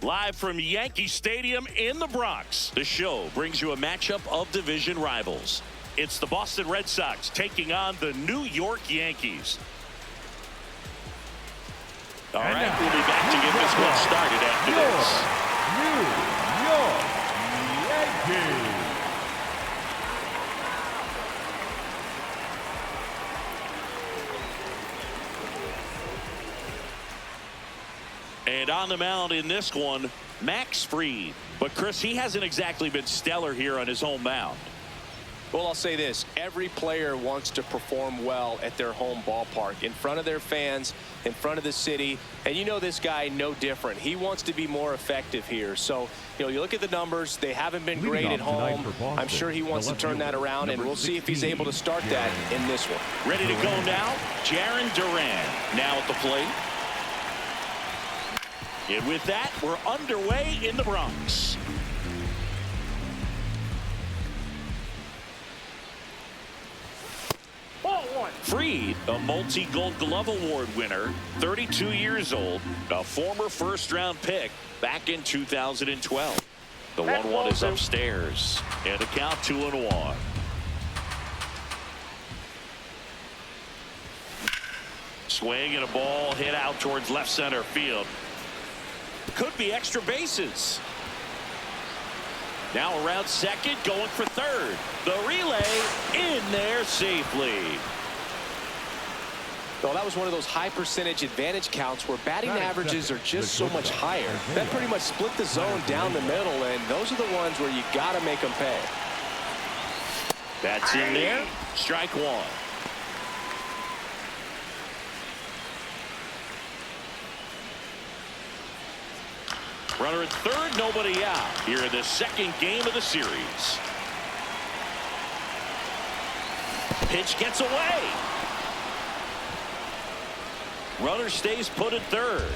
Live from Yankee Stadium in the Bronx, the show brings you a matchup of division rivals. It's the Boston Red Sox taking on the New York Yankees. All right, we'll be back to get this one started after this. New York Yankees. And on the mound in this one, Max Fried. But, Chris, he hasn't exactly been stellar here on his home mound. Well, I'll say this. Every player wants to perform well at their home ballpark, in front of their fans, in front of the city. And you know this guy no different. He wants to be more effective here. So, you know, you look at the numbers. They haven't been great at home. I'm sure he wants to turn that around, and we'll see if he's able to start that in this one. Ready to go now, Jarren Duran now at the plate. And with that, we're underway in the Bronx. Fried, a multi-Gold Glove Award winner, 32 years old, a former first-round pick back in 2012. The 1-1 is upstairs, and a count 2-1. Swing and a ball hit out towards left center field. Could be extra bases. Now around second, going for third. The relay in there safely. Well, that was one of those high percentage advantage counts where batting averages are just so much higher. That pretty much split the zone down the middle, and those are the ones where you got to make them pay. That's in there. Strike one. Runner at third, nobody out here in the second game of the series. Pitch gets away. Runner stays put at third.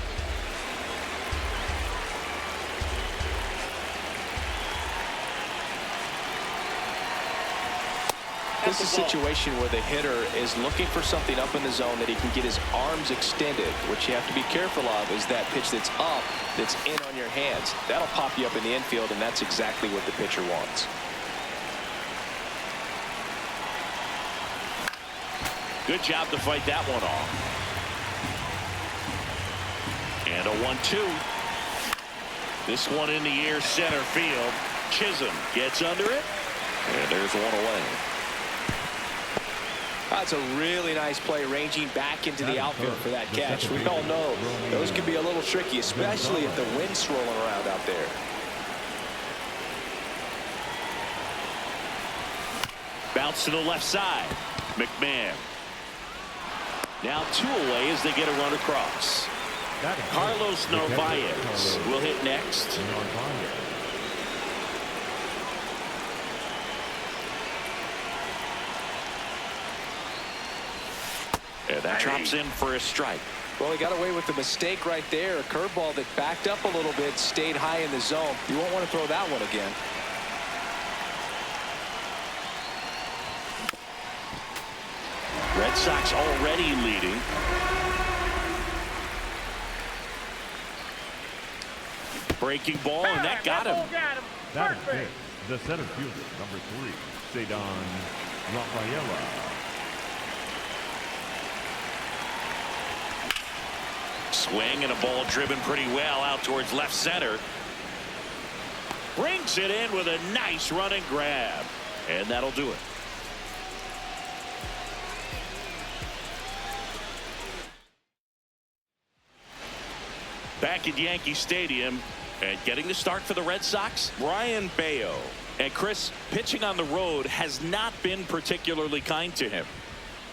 This is a situation where the hitter is looking for something up in the zone that he can get his arms extended. What you have to be careful of is that pitch that's up, that's in on your hands. That'll pop you up in the infield, and that's exactly what the pitcher wants. Good job to fight that one off. And a 1-2. This one in the air, center field. Chisholm gets under it, and there's one away. That's a really nice play, ranging back into the outfield for that catch. We all know those can be a little tricky, especially if the wind's swirling around out there. Bounce to the left side. McMahon. Now 2 away as they get a run across. Carlos Narvaez will hit next. And that drops in for a strike. Well, he got away with the mistake right there. A curveball that backed up a little bit, stayed high in the zone. You won't want to throw that one again. Red Sox already leading. Breaking ball, and that got him. That is it. The center fielder, number 3, Cedon Rafaela. Swing and a ball driven pretty well out towards left center. Brings it in with a nice running grab. And that'll do it. Back at Yankee Stadium and getting the start for the Red Sox, Brayan Bello. And Chris, pitching on the road has not been particularly kind to him.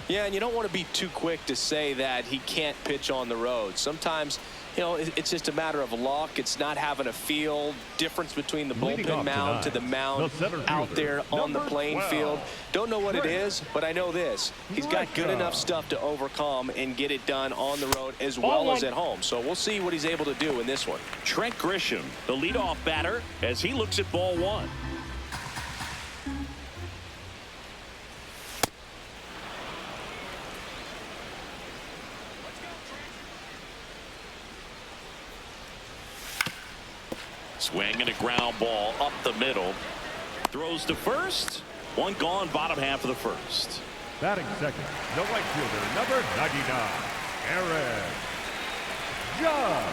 Yeah, and you don't want to be too quick to say that he can't pitch on the road. Sometimes, you know, it's just a matter of luck. It's not having a feel difference between the bullpen mound to the mound out there on the playing field. Don't know what it is, but I know this. He's got good enough stuff to overcome and get it done on the road as well as at home. So we'll see what he's able to do in this one. Trent Grisham, the leadoff batter, as he looks at ball one. Swing and a ground ball up the middle. Throws to first. One gone, bottom half of the first. Batting second, the right fielder, number 99, Aaron Judge.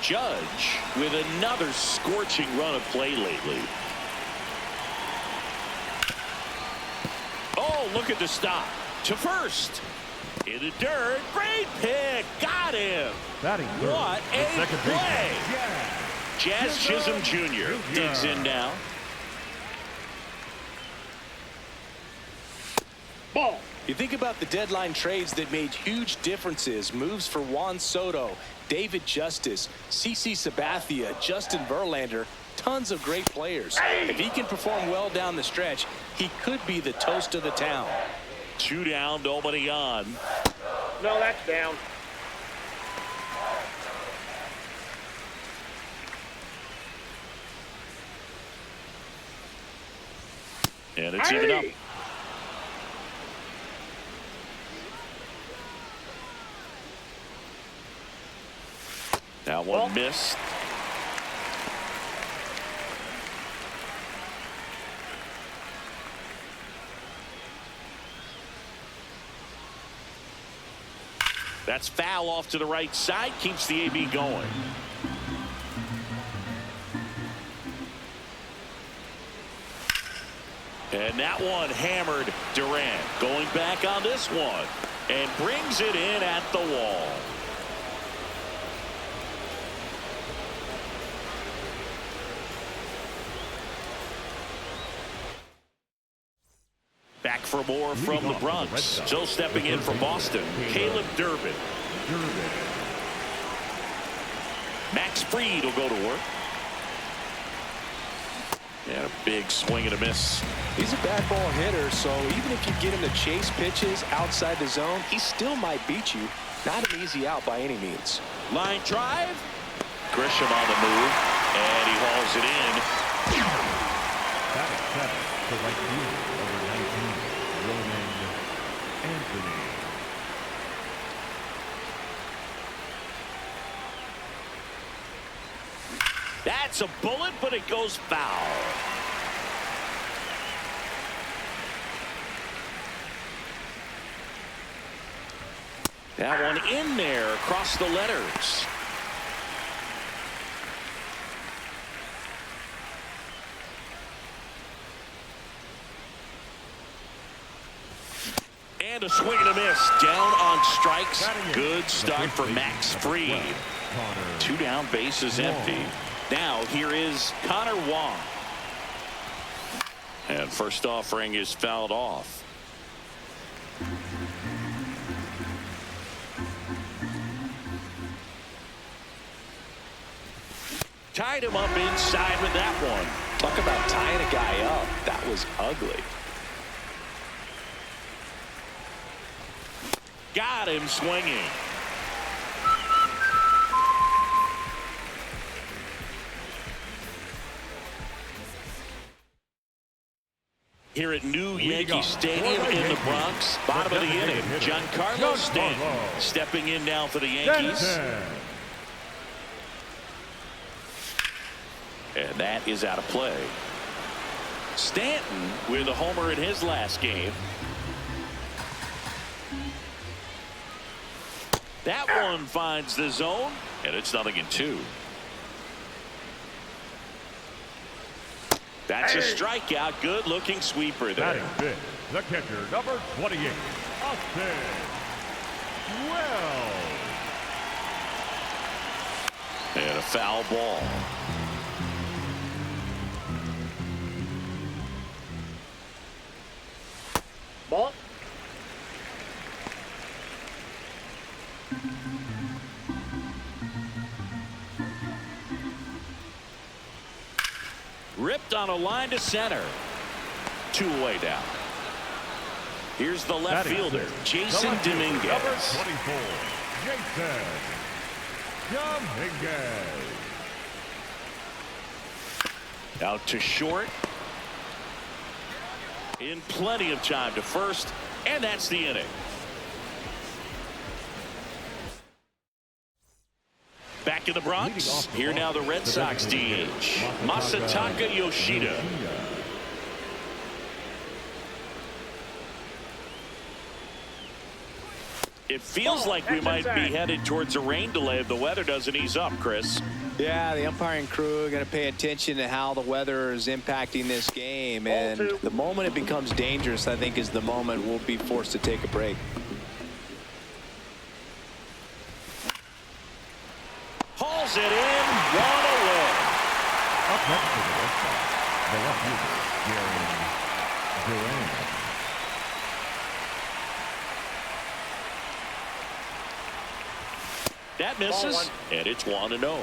Judge with another scorching run of play lately. Oh, look at the stop. To first. In the dirt. Great pick. Got him. Batting third, What the a second play. baseman, Jazz Chisholm Jr. digs in now. Ball. You think about the deadline trades that made huge differences. Moves for Juan Soto, David Justice, CC Sabathia, Justin Verlander. Tons of great players. If he can perform well down the stretch, he could be the toast of the town. 2 down, nobody on. No, that's down. And it's even up. That one missed. That's foul off to the right side. Keeps the AB going. And that one hammered Durant. Going back on this one. And brings it in at the wall. Back for more from the Bronx. Still stepping in for Boston, Caleb Durbin. Max Fried will go to work. And a big swing and a miss. He's a bad ball hitter, so even if you get him to chase pitches outside the zone, he still might beat you. Not an easy out by any means. Line drive. Grisham on the move, and he hauls it in. Batting seventh, the right fielder, number 19, Roman Anthony. That's a bullet, but it goes foul. That one in there across the letters. And a swing and a miss. Down on strikes. Good start for Max Fried. 2 down, bases empty. Now here is Connor Wong. And first offering is fouled off. Tied him up inside with that one. Talk about tying a guy up. That was ugly. Got him swinging. Here at new Yankee Stadium in the Bronx, bottom of the inning, Giancarlo Stanton stepping in now for the Yankees. And that is out of play. Stanton with a homer in his last game. That one finds the zone, and it's 0-2. That's a strikeout. Good looking sweeper there. Batting fifth, the catcher, number 28, Austin Wells. And a foul ball. Ball. Ripped on a line to center. 2 away down. Here's the left fielder, Jason Dominguez. Number 24, Jason Dominguez. Out to short. In plenty of time to first, and that's the inning. back in the Bronx. Here now the Red Sox DH, Masataka Yoshida. It feels like we might be headed towards a rain delay if the weather doesn't ease up, Chris. Yeah, the umpiring crew are going to pay attention to how the weather is impacting this game. And the moment it becomes dangerous, I think, is the moment we'll be forced to take a break. Hauls it in, one away. Up next for the Red Sox, the left fielder, G.O.A.T. That misses, and it's 1-0.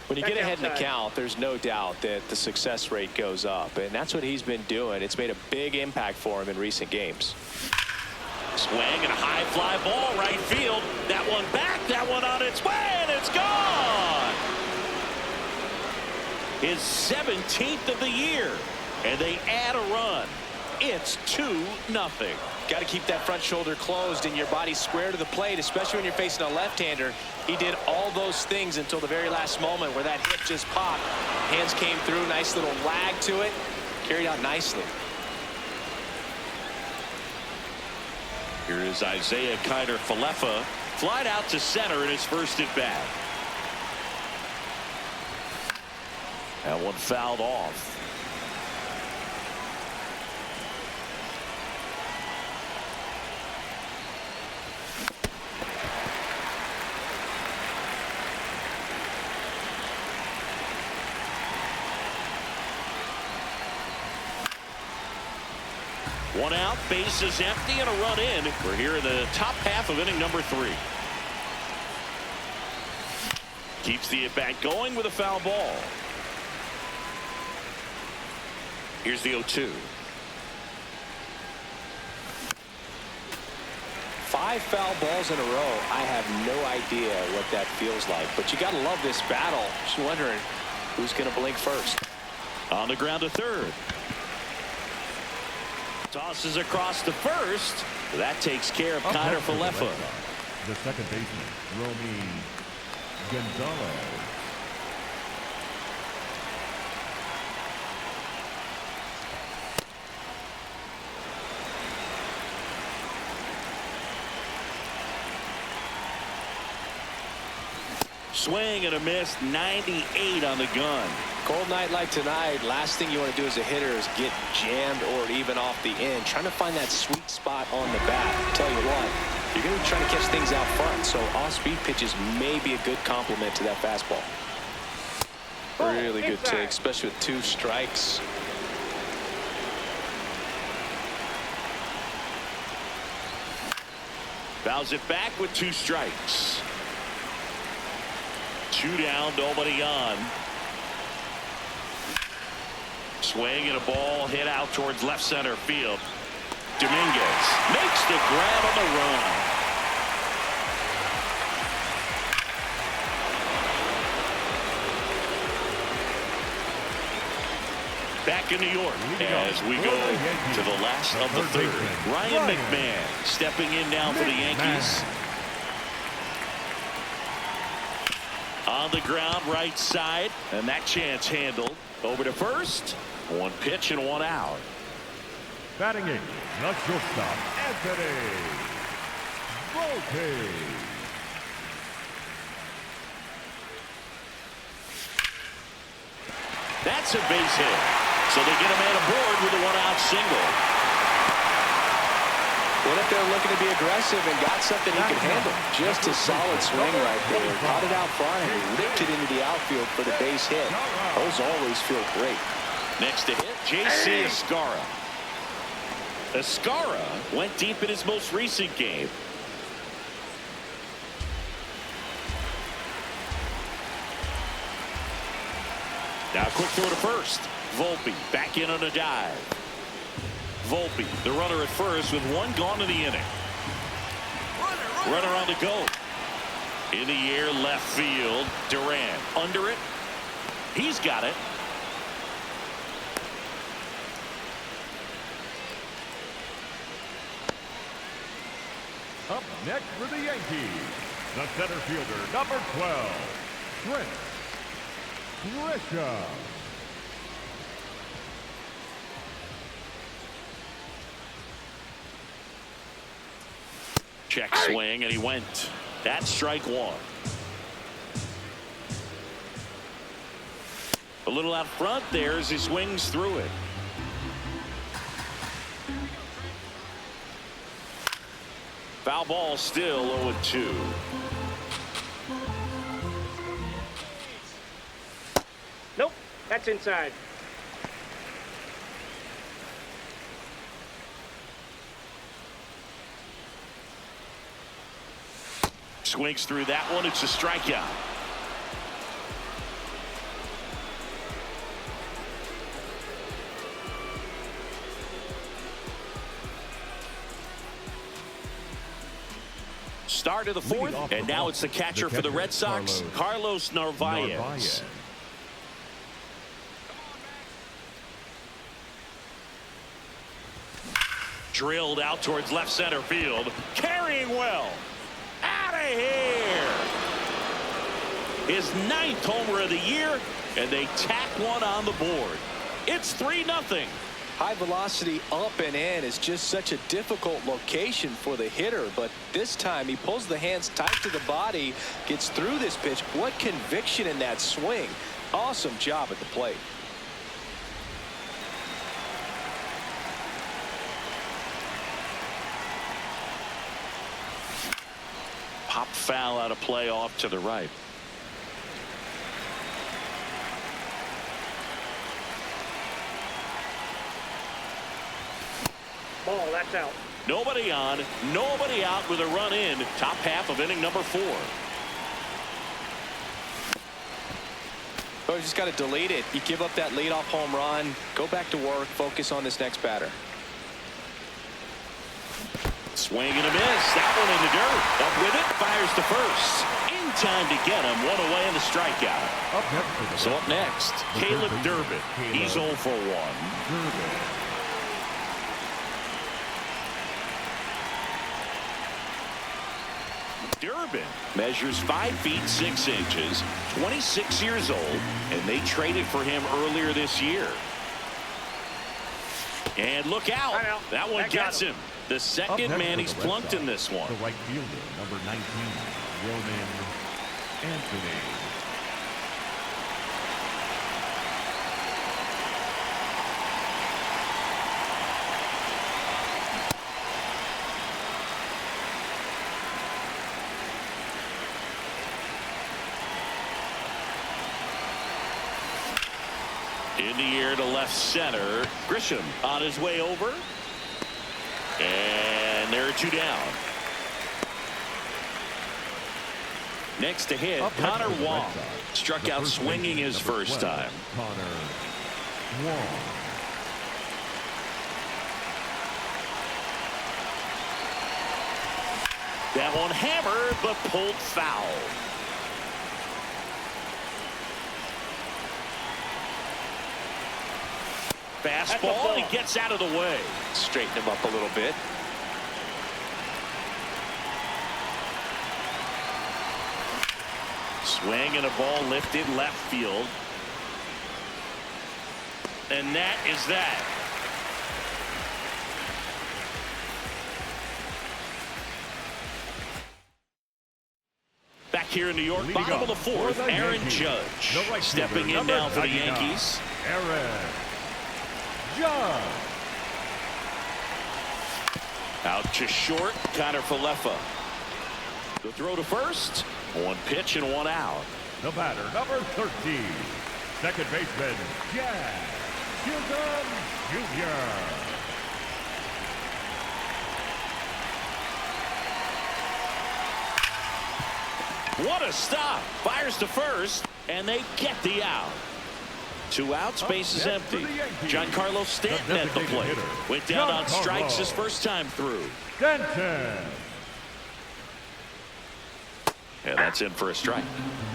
When you get ahead in the count, there's no doubt that the success rate goes up, and that's what he's been doing. It's made a big impact for him in recent games. Swing and a high fly ball right field. That one back, that one on its way, and it's gone. His 17th of the year, and they add a run. It's 2-0. Got to keep that front shoulder closed and your body square to the plate, especially when you're facing a left-hander. He did all those things until the very last moment where that hip just popped. Hands came through, nice little lag to it, carried out nicely. Here is Isaiah Kiner-Falefa, flied out to center in his first at bat. That one fouled off. One out, bases empty, and a run in. We're here in the top half of inning number 3. Keeps the at-bat going with a foul ball. Here's the 0-2. 5 foul balls in a row. I have no idea what that feels like, but you got to love this battle. Just wondering who's going to blink first. On the ground to third. Tosses across to first. That takes care of Kiner-Falefa. The second baseman, Romy Gonzalez. Swing and a miss, 98 on the gun. Cold night like tonight, last thing you want to do as a hitter is get jammed or even off the end. Trying to find that sweet spot on the bat. Tell you what, you're going to be trying to catch things out front, so off-speed pitches may be a good complement to that fastball. Really good take, especially with 2 strikes. Fouls it back with 2 strikes. 2 down, nobody on. Swing and a ball hit out towards left center field. Dominguez makes the grab on the run. Back in New York as we go to the last of the 3rd. Ryan McMahon stepping in now for the Yankees. On the ground right side, and that chance handled. Over to first. 1 pitch and 1 out. Batting in, the shortstop, Anthony Volpe. That's a base hit. So they get a man aboard with a 1-out single. What if they're looking to be aggressive and got something he could handle? Just a solid swing right there. Caught it out front and ripped it into the outfield for the base hit. Those always feel great. Next to hit, J.C. Escarra. Escarra went deep in his most recent game. Now quick throw to first. Volpe back in on a dive. Volpe, the runner at first with 1 gone in the inning. Runner on the go. In the air, left field. Duran under it. He's got it. Up next for the Yankees, the center fielder, number 12, Trent Grisham. Check swing, and he went. That's strike one. A little out front there as he swings through it. Foul ball, still 0-2. Nope, that's inside. Swings through that one. It's a strikeout. Start of the fourth, and now it's the catcher for the Red Sox, Carlos Narvaez. Drilled out towards left center field, carrying well. Out of here. His 9th homer of the year, and they tack one on the board. It's 3-0. High velocity up and in is just such a difficult location for the hitter, but this time he pulls the hands tight to the body, gets through this pitch. What conviction in that swing. Awesome job at the plate. Pop foul out of play off to the right. Ball, that's out. Nobody on, nobody out with a run in. Top half of inning number 4. Oh, you just got to delete it. You give up that leadoff home run. Go back to work. Focus on this next batter. Swing and a miss. That one in the dirt. Up with it. Fires to first. In time to get him. One away in the strikeout. So up next, Caleb Durbin. He's 0 for 1. Durbin measures 5 feet 6 inches, 26 years old, and they traded for him earlier this year. And look out. That one gets him. The second man he's plunked in this one. The right fielder, number 19, Roman Anthony. In the air to left center. Grisham on his way over. And there are 2 down. Next to hit, Connor Wong. Struck out swinging his first time. Connor Wong. That one hammered, but pulled foul. Fastball, and he gets out of the way. Straighten him up a little bit. Swing and a ball lifted left field. And that is that. Back here in New York, Leading bottom of the off for fourth, the Aaron Yankees, Judge the right stepping fielder, in now number for the 99, Yankees. Aaron Judge. Out to short, Connor Falefa. The throw to first. 1 pitch and 1 out. The batter, number 13, second baseman, Jack Hilton Jr. What a stop. Fires to first, and they get the out. 2 outs, base is empty. Giancarlo Stanton at the plate. Went down on strikes his first time through. Stanton. And that's in for a strike.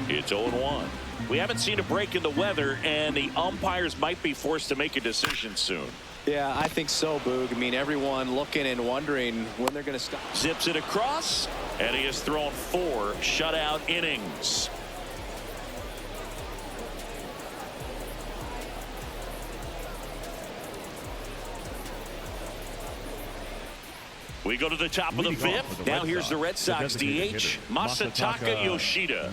It's 0-1. We haven't seen a break in the weather, and the umpires might be forced to make a decision soon. Yeah, I think so, Boog. I mean, everyone looking and wondering when they're going to stop. Zips it across, and he has thrown 4 shutout innings. We go to the top of the 5th. Now here's the Red Sox DH, Masataka Yoshida.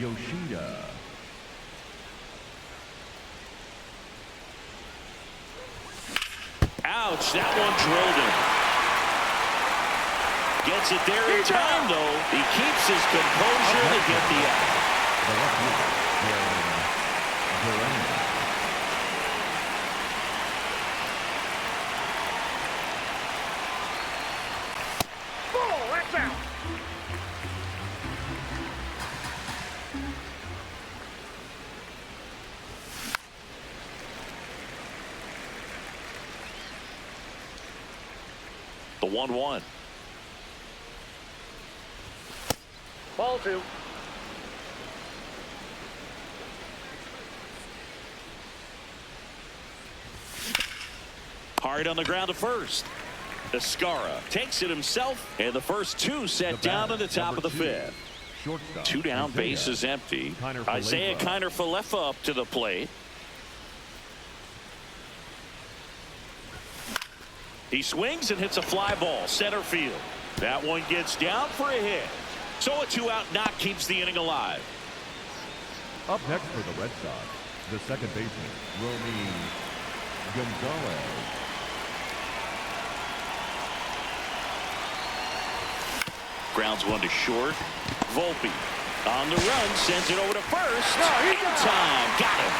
Ouch, that one drilled him. Gets it there in time, though. He keeps his composure to get the out. Ball, that's out. The 1-1. Ball 2. Hard on the ground to first. Escara takes it himself, and the first 2 set down at the top of the 5th. 2 down, base is empty. Isaiah Kiner-Falefa up to the plate. He swings and hits a fly ball center field. That one gets down for a hit. So a 2-out knock keeps the inning alive. Up next for the Red Sox, the second baseman, Romy Gonzalez. Grounds one to short. Volpe on the run, sends it over to first. In time, got him.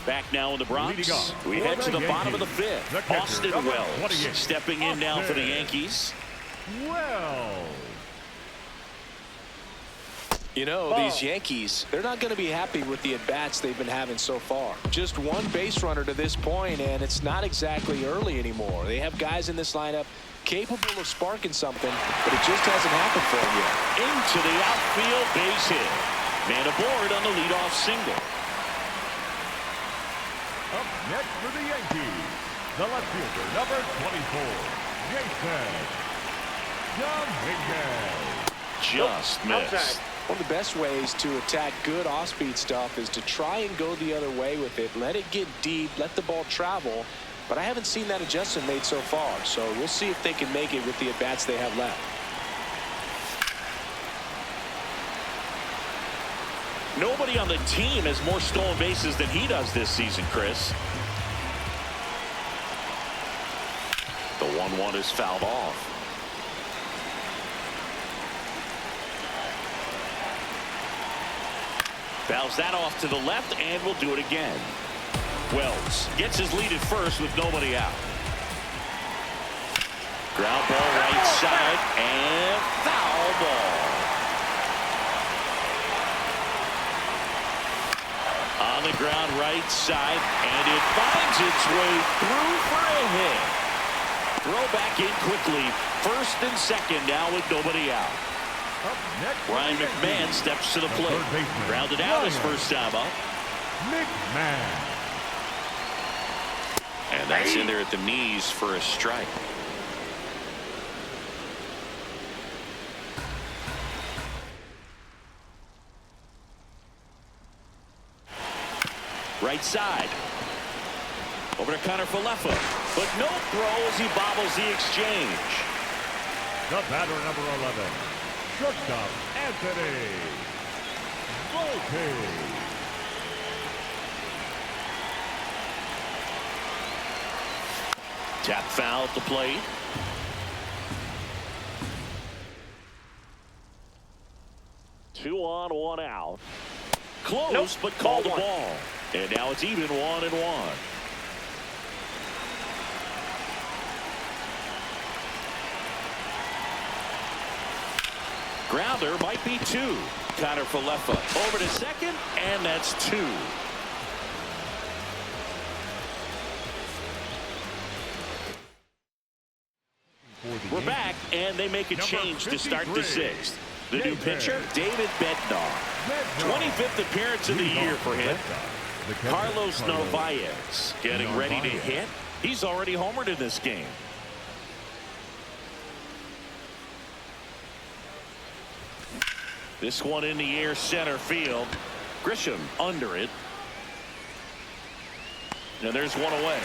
Back now in the Bronx. We head to the bottom of the 5th. Austin Wells stepping in now for the Yankees. Wells. You know, these Yankees, they're not going to be happy with the at-bats they've been having so far. Just one base runner to this point, and it's not exactly early anymore. They have guys in this lineup capable of sparking something, but it just hasn't happened for them yet. Into the outfield, base hit. Man aboard on the leadoff single. Up next for the Yankees, the left fielder, number 24, Jason Dominguez. Just missed. Outside. One of the best ways to attack good off-speed stuff is to try and go the other way with it. Let it get deep, let the ball travel. But I haven't seen that adjustment made so far. So we'll see if they can make it with the at-bats they have left. Nobody on the team has more stolen bases than he does this season, Chris. The 1-1 is fouled off. Fouls that off to the left, and will do it again. Wells gets his lead at first with nobody out. Ground ball right side, and foul ball. On the ground right side, and it finds its way through for a hit. Throw back in quickly. First and second now with nobody out. Ryan McMahon steps to the plate. Grounded out his first time up. McMahon. And that's in there at the knees for a strike. Right side. Over to Kiner-Falefa. But no throw as he bobbles the exchange. The batter, number 11, shortstop, Anthony Volpe. Tap foul at the plate. Two on, one out. Close, but called the ball. And now it's even 1-1. Grounder might be 2. Kiner-Falefa over to second, and that's 2. We're back, and and they make a change to start the 6th. The new pitcher, David Bednar. 25th appearance of the year for him. Carlos Narvaez getting ready to hit. He's already homered in this game. This one in the air, center field. Grisham under it. And there's one away.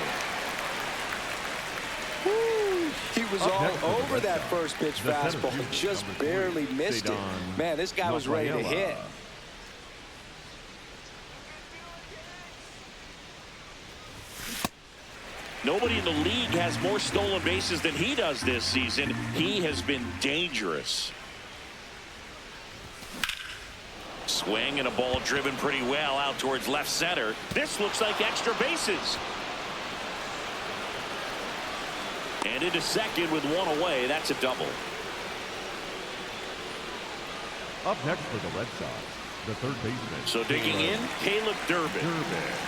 Woo. He was all over that first pitch fastball. Just barely missed it. Man, this guy was ready to hit. Nobody in the league has more stolen bases than he does this season. He has been dangerous. Swing and a ball driven pretty well out towards left center. This looks like extra bases. And into second with one away. That's a double. Up next for the Red Sox, the third baseman. So digging in, Caleb Durbin.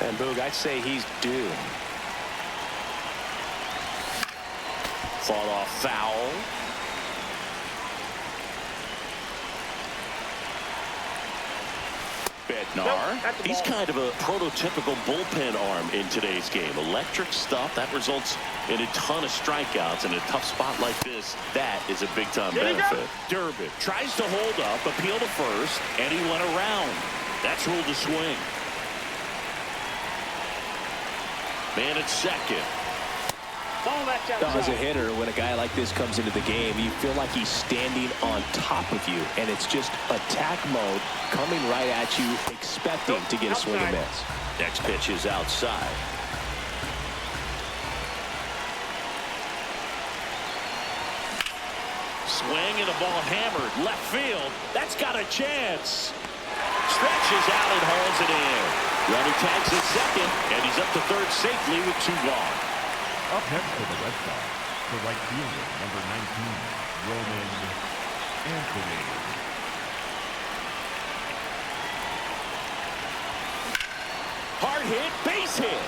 And Boog, I'd say he's due. Fought off foul. Bednar. He's kind of a prototypical bullpen arm in today's game. Electric stuff that results in a ton of strikeouts. In a tough spot like this, that is a big-time benefit. Durbin tries to hold up, appeal to first, and he went around. That's ruled a swing. Man at second. As a hitter, when a guy like this comes into the game, you feel like he's standing on top of you, and it's just attack mode coming right at you, expecting to get a swing and miss. Next pitch is outside. Swing and a ball hammered left field. That's got a chance. Stretches out and hauls it in. Runner tags at second, and he's up to third safely with 2 gone. Up next for the Red Sox, the right fielder, number 19, Roman Anthony. Hard hit, base hit.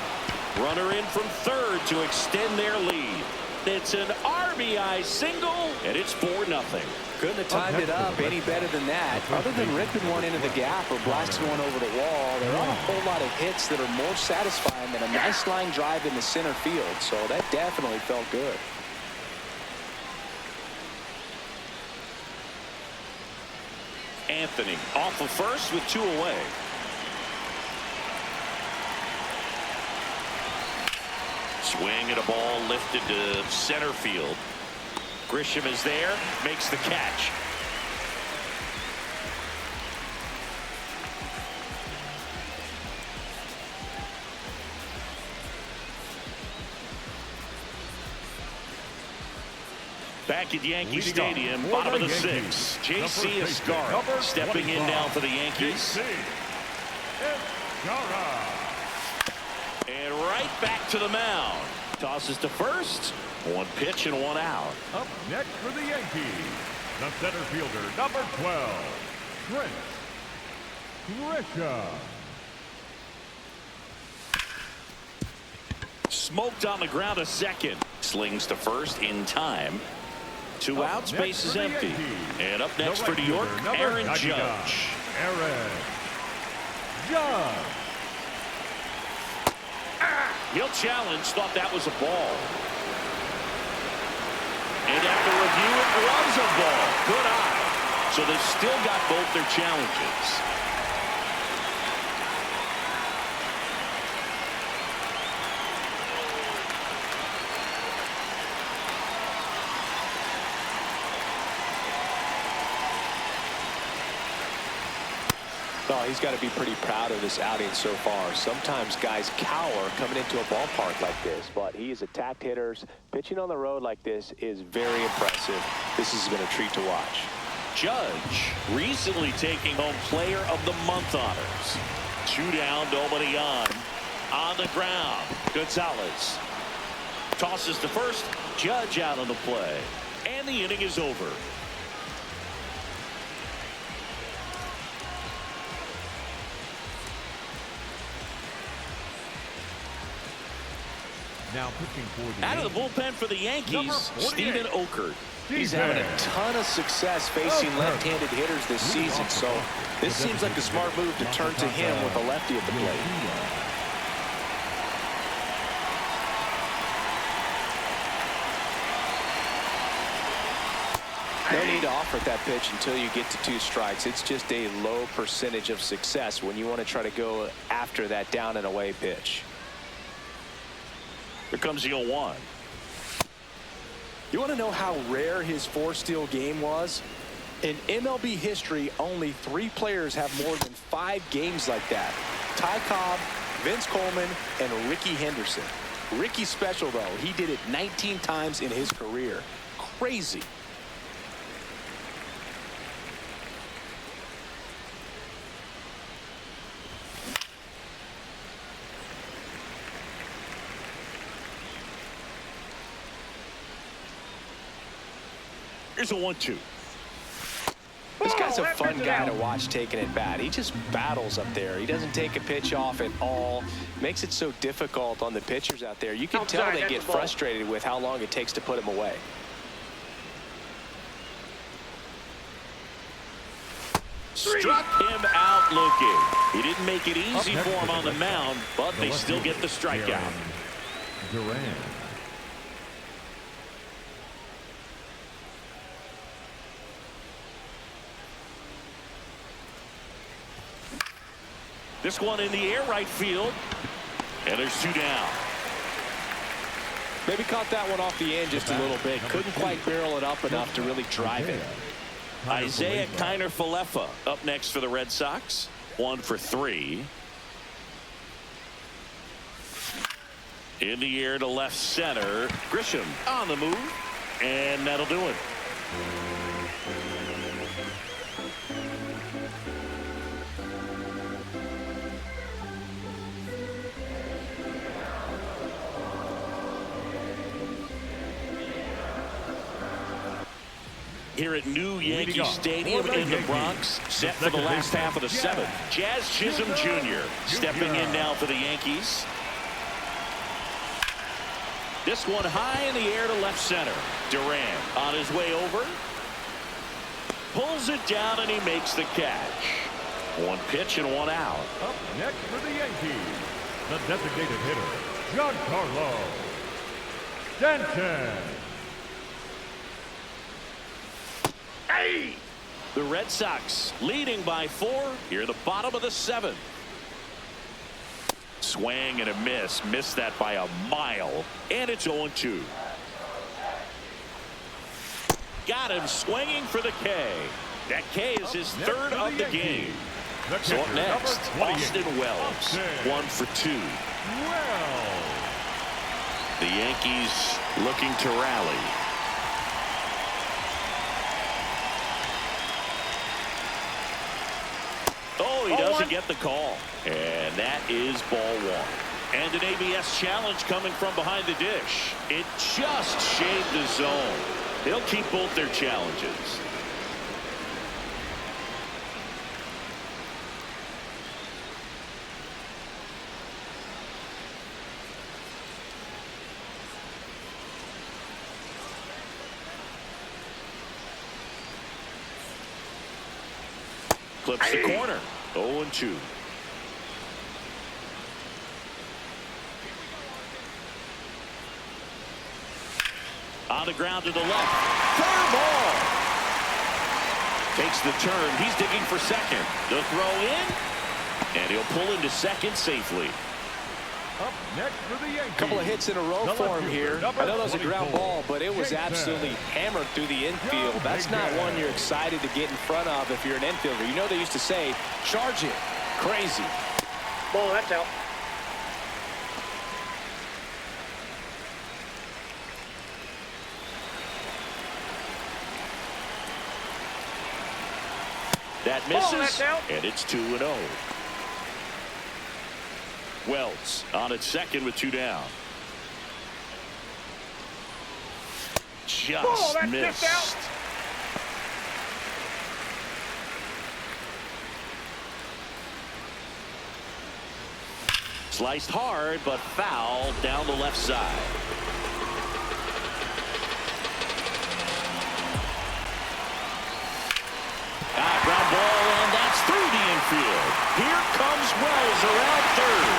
Runner in from third to extend their lead. It's an RBI single, and it's 4-0. Couldn't have timed it up any better than that. Other than ripping one into the gap or blasting one over the wall, there aren't a whole lot of hits that are more satisfying than a nice line drive in the center field. So that definitely felt good. Anthony off of first with 2 away. Swing and a ball lifted to center field. Grisham is there, makes the catch. Back at Yankee Stadium, bottom of the 6th. J.C. Escarra stepping in now for the Yankees. And right back to the mound. Tosses to first. 1 pitch and 1 out. Up next for the Yankees, the center fielder, number 12, Trent Grisham. Smoked on the ground to second. Slings to first in time. 2 outs, base is empty. And up next for New York, Aaron Judge. Aaron Judge. He'll challenge, thought that was a ball. And after review, it was a ball. Good eye. So they've still got both their challenges. Oh, he's got to be pretty proud of this outing so far. Sometimes guys cower coming into a ballpark like this, but he has attacked hitters. Pitching on the road like this is very impressive. This has been a treat to watch. Judge recently taking home Player of the Month honors. 2 down, nobody on the ground. Gonzalez tosses to first. Judge out on the play, and the inning is over. Now pitching for the Out of the bullpen for the Yankees, Stephen Okert. He's having a ton of success facing left-handed hitters this season, so this seems like a smart move to turn to him with a lefty at the plate. No need to offer that pitch until you get to 2 strikes. It's just a low percentage of success when you want to try to go after that down and away pitch. Here comes the 0-1. You want to know how rare his 4-steal game was? In MLB history, only 3 players have more than 5 games like that. Ty Cobb, Vince Coleman, and Ricky Henderson. Ricky's special, though. He did it 19 times in his career. Crazy. Here's a 1-2. This guy's a fun guy to watch taking at bat. He just battles up there. He doesn't take a pitch off at all. Makes it so difficult on the pitchers out there. You can tell they get frustrated with how long it takes to put him away. Struck him out looking. He didn't make it easy for him on the mound, but they still get the strikeout. Duran. This one in the air right field. And there's 2 down. Maybe caught that one off the end just a little bit. Couldn't quite barrel it up enough to really drive it. Isaiah Kiner-Falefa up next for the Red Sox. 1 for 3. In the air to left center. Grisham on the move. And that'll do it. Here at New Yankee Stadium in the Bronx, set for the last half of the 7th. Jazz Chisholm Jr. stepping in now for the Yankees. This one high in the air to left center. Duran on his way over. Pulls it down and he makes the catch. 1 pitch and 1 out. Up next for the Yankees, the designated hitter, Giancarlo Stanton. The Red Sox leading by 4 here at the bottom of the 7th. Swing and a miss. Missed that by a mile. And it's 0-2. Got him swinging for the K. That K is his 3rd of the game. So up next, Austin Wells. 1 for 2. The Yankees looking to rally. Oh, he doesn't get the call. And that is ball 1. And an ABS challenge coming from behind the dish. It just shaved the zone. They'll keep both their challenges. Clips the corner. 0-2. On the ground to the left. Fair ball. Takes the turn. He's digging for second. The throw in. And he'll pull into second safely. Up next for the Yankees. Couple of hits in a row for him here. I know that was a ground ball, but it was absolutely hammered through the infield. That's not one you're excited to get in front of if you're an infielder. You know they used to say, charge it. Crazy. Ball, that's out. That misses, and it's 2-0. Wells on at second with 2 down. Just missed. Sliced hard, but foul down the left side. Ground ball, and that's through the infield. Here comes Wells around third.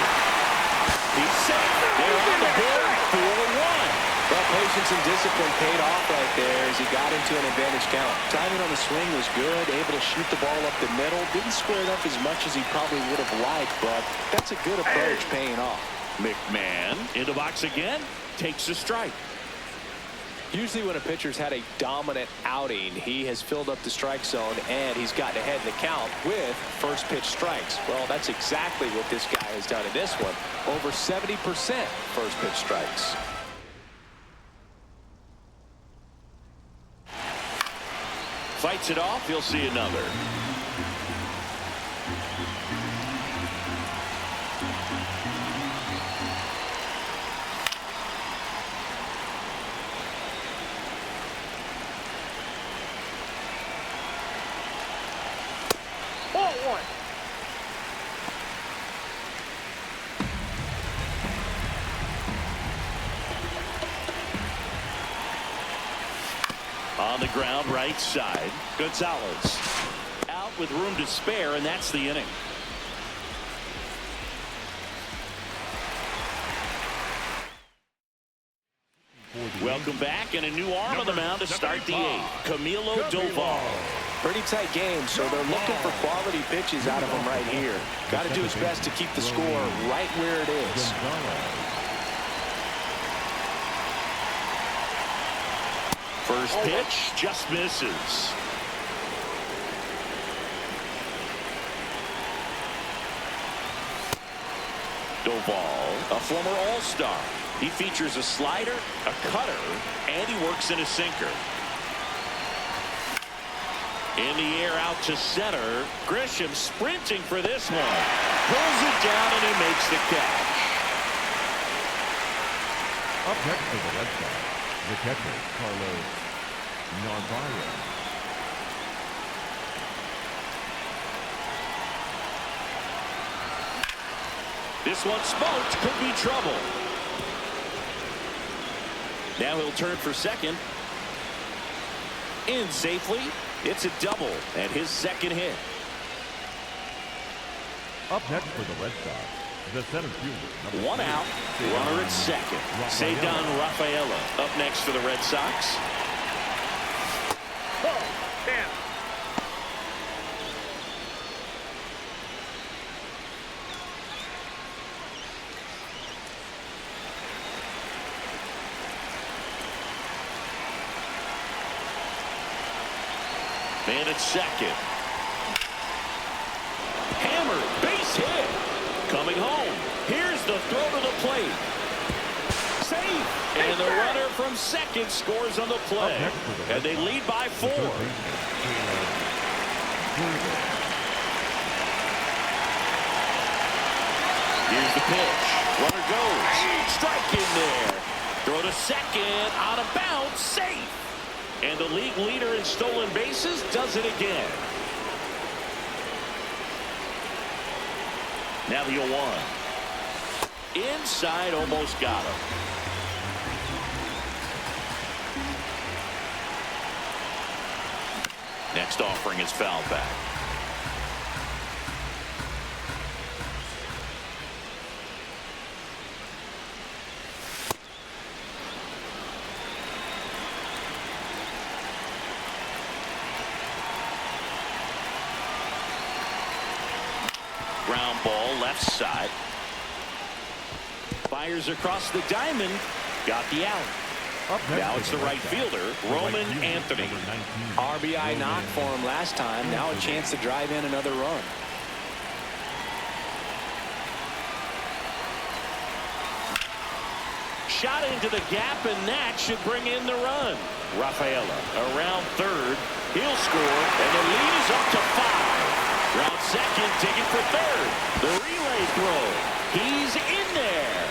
He's safe. They're on the board for one. Well, patience and discipline paid off right there as he got into an advantage count. Timing on the swing was good, able to shoot the ball up the middle. Didn't square it up as much as he probably would have liked, but that's a good approach paying off. McMahon in the box again, takes a strike. Usually when a pitcher's had a dominant outing, he has filled up the strike zone and he's gotten ahead in the count with first pitch strikes. Well, that's exactly what this guy has done in this one. Over 70% first pitch strikes. Fights it off. You'll see another. Ball one. On the ground, right side. Gonzalez out with room to spare, and that's the inning. Welcome back, and a new arm on the mound to start the eighth. Camilo Doval. Pretty tight game, so they're looking for quality pitches out of him right here. Got to do his best to keep the score right where it is. First pitch just misses. Doval, a former All-Star. He features a slider, a cutter, and he works in a sinker. In the air out to center. Grisham sprinting for this one. Pulls it down and he makes the catch. Up next for the Red Sox, the catcher, Carlos Narvaez. This one smoked. Could be trouble. Now he'll turn for second. In safely. It's a double and his second hit. Up next for the Red Sox, the center fielder. One out. Runner at second. Cedar Rafaela up next for the Red Sox. Ball. Down. Man at second. Hammered, base hit. Coming home. Here's the throw to the plate. Safe. And the runner from second scores on the play. And they lead by 4. Here's the pitch. Runner goes. Strike in there. Throw to second. Out of bounds. Safe. And the league leader in stolen bases does it again. Now the 0-1. Inside, almost got him. Next offering is foul back. Ground ball left side. Fires across the diamond. Got the out. Now it's the right fielder, Roman Anthony. RBI knock for him last time. Now a chance to drive in another run. Shot into the gap, and that should bring in the run. Rafaela around third. He'll score, and the lead is up to 5. Round second, digging for third. The relay throw. He's in there.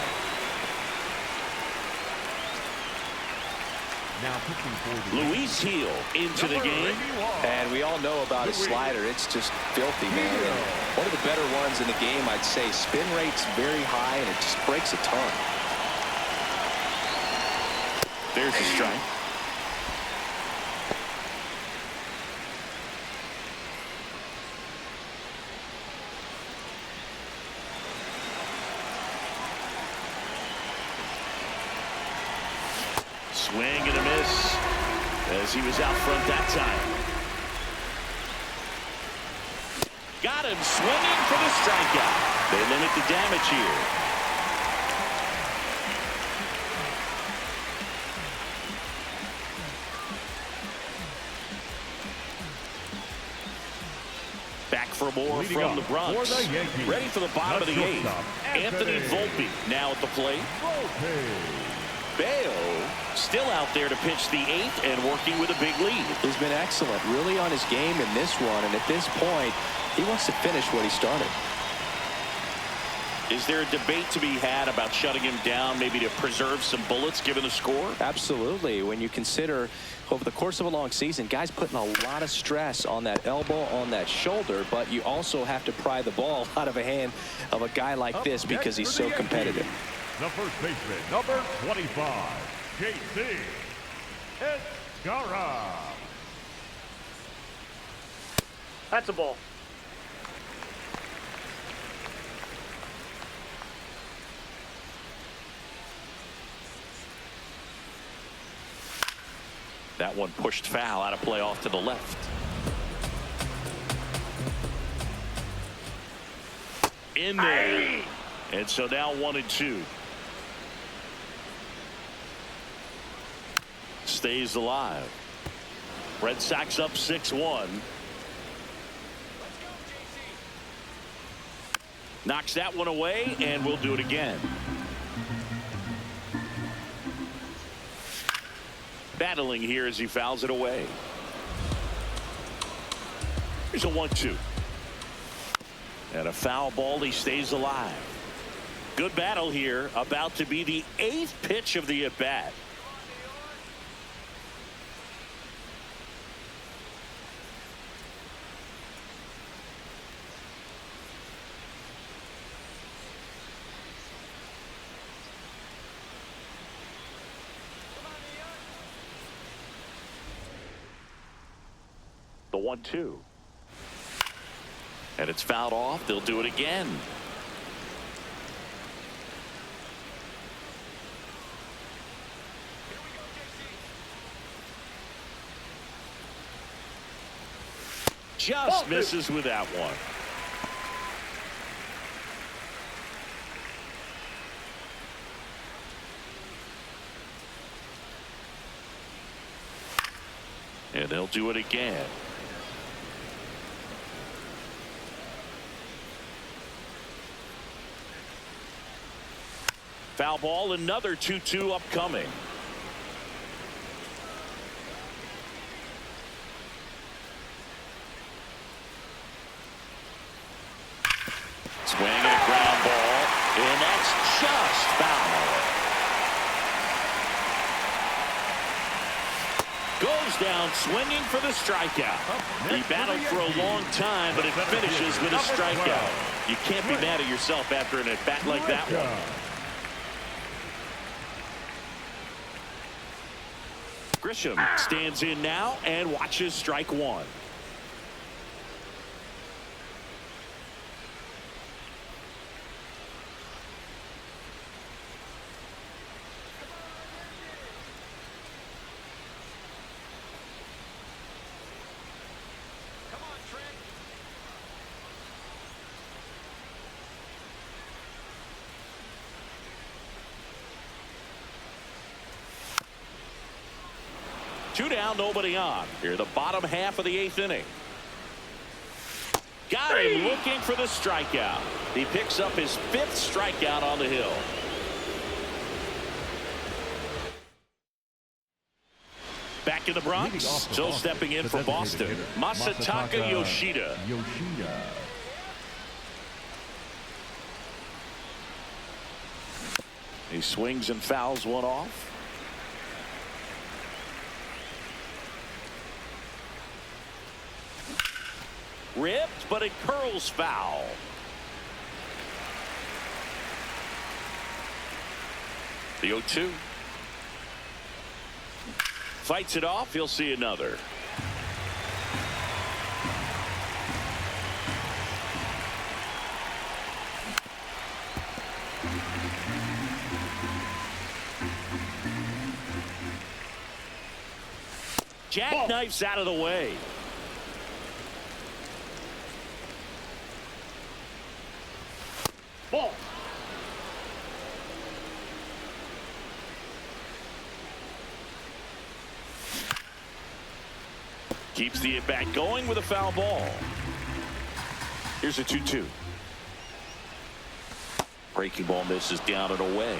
Now pitching for the Luis Heel into the game. 81. And we all know about his slider. It's just filthy, man. And one of the better ones in the game, I'd say. Spin rate's very high, and it just breaks a ton. There's the strike. Swing and a miss as he was out front that time. Got him swinging for the strikeout. They limit the damage here. Back for more Leading from the off Bronx. for the Yankees, Ready for the bottom of the eighth. shortstop, Anthony Volpe now at the plate. Bayo still out there to pitch the eighth and working with a big lead. He's been excellent, really on his game in this one. And at this point, he wants to finish what he started. Is there a debate to be had about shutting him down, maybe to preserve some bullets given the score? Absolutely. When you consider over the course of a long season, guys putting a lot of stress on that elbow, on that shoulder, but you also have to pry the ball out of a hand of a guy like this because he's so competitive. The first baseman, number 25, G.O.A.T. It's G.O.A.T. That's a ball. That one pushed foul, out of play off to the left. In there. And so now 1-2. Stays alive. Red Sox up 6-1. Knocks that one away, and we'll do it again. Battling here as he fouls it away. Here's a 1-2. And a foul ball. He stays alive. Good battle here. About to be the 8th pitch of the at-bat. The 1-2. And it's fouled off. They'll do it again. Just misses with that one. And they'll do it again. Foul ball, another 2-2 upcoming. Swing and a ground ball, and that's just foul. Goes down swinging for the strikeout. He battled for a long time, but it finishes with a strikeout. You can't be mad at yourself after an at-bat like that one. Grisham stands in now and watches strike one. Two down, nobody on. Here, the bottom half of the 8th inning. Got him looking for the strikeout. He picks up his 5th strikeout on the hill. Back in the Bronx, still stepping in for Boston, Masataka Yoshida. He swings and fouls one off. Ripped, but it curls foul. The 0-2. Fights it off. He'll see another. Jackknifes out of the way. Ball. Keeps the at-bat going with a foul ball. Here's a 2-2. Breaking ball misses down and away.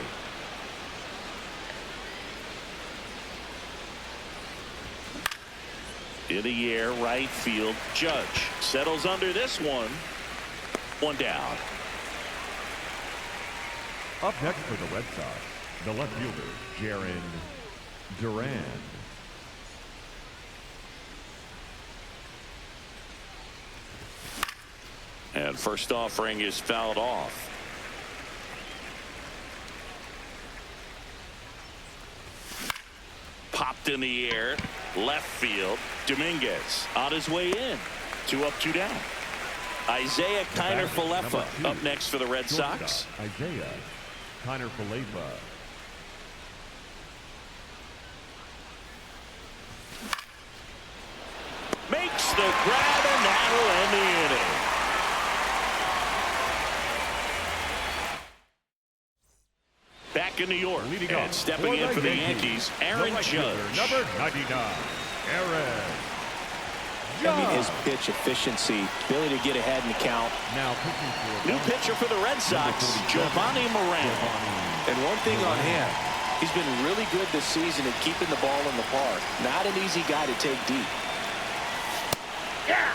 In the air, right field. Judge settles under this one. One down. Up next for the Red Sox, the left fielder, Jarren Duran. And first offering is fouled off. Popped in the air, left field. Dominguez on his way in. 2 up, 2 down. Isaiah Kiner-Falefa up next for the Red Sox. Isaiah Kiner-Falefa. Makes the grab, and that'll end the inning. Back in New York, and stepping in for the Yankees, Aaron Judge. Number 99, Aaron I mean, his pitch efficiency, ability to get ahead in the count. Now pitching for New pitcher for the Red Sox, Giovanni Moreno. And one thing on him, he's been really good this season at keeping the ball in the park. Not an easy guy to take deep. Yeah.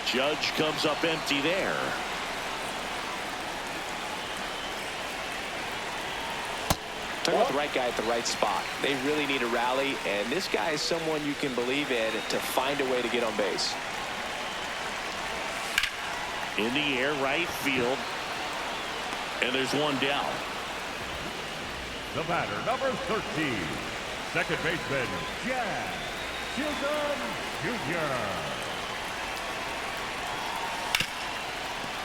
Judge comes up empty there. Talking about the right guy at the right spot. They really need a rally, and this guy is someone you can believe in to find a way to get on base. In the air, right field. And there's one down. the batter, number 13, second baseman, Jazz Chisholm Jr.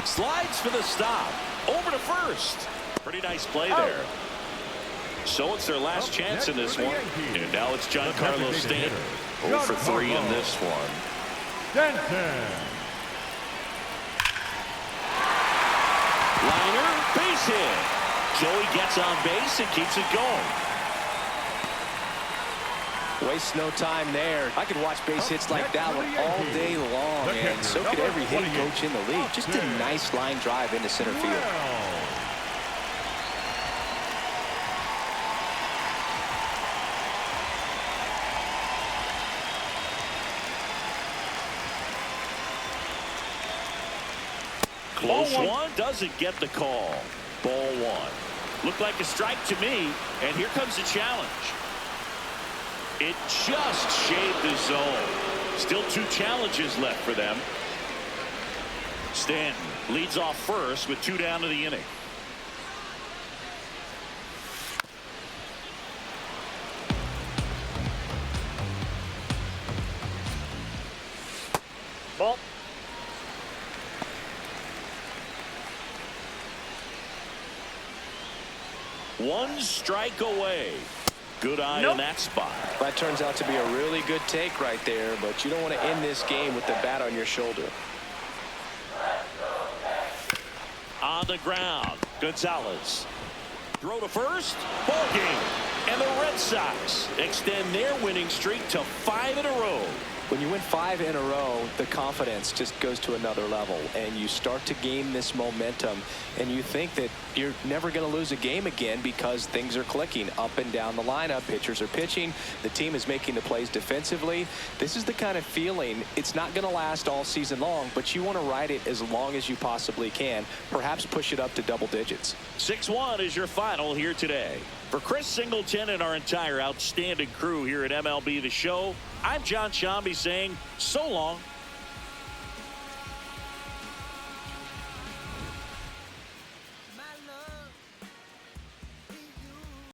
Slides for the stop. Over to first. Pretty nice play there. So it's their last chance in this one. And now it's Giancarlo Stanton. 0 for 3 in this one. Stanton. Liner, base hit. Joey gets on base and keeps it going. Waste no time there. I could watch base hits like that one all day long, and so could every hitting coach in the league. Just a nice line drive into center field. Close one, doesn't get the call. Ball 1. Looked like a strike to me, and here comes the challenge. It just shaved the zone. Still 2 challenges left for them. Stanton leads off first with 2 down to the inning. Ball. One strike away. Good eye in that spot. That turns out to be a really good take right there, but you don't want to end this game with the bat on your shoulder. On the ground, Gonzalez. Throw to first. Ball game. And the Red Sox extend their winning streak to 5 in a row. When you win 5 in a row, the confidence just goes to another level, and you start to gain this momentum, and you think that you're never going to lose a game again because things are clicking up and down the lineup. Pitchers are pitching. The team is making the plays defensively. This is the kind of feeling, it's not going to last all season long, but you want to ride it as long as you possibly can, perhaps push it up to double digits. 6-1 is your final here today. For Chris Singleton and our entire outstanding crew here at MLB The Show, I'm John Shambi saying so long.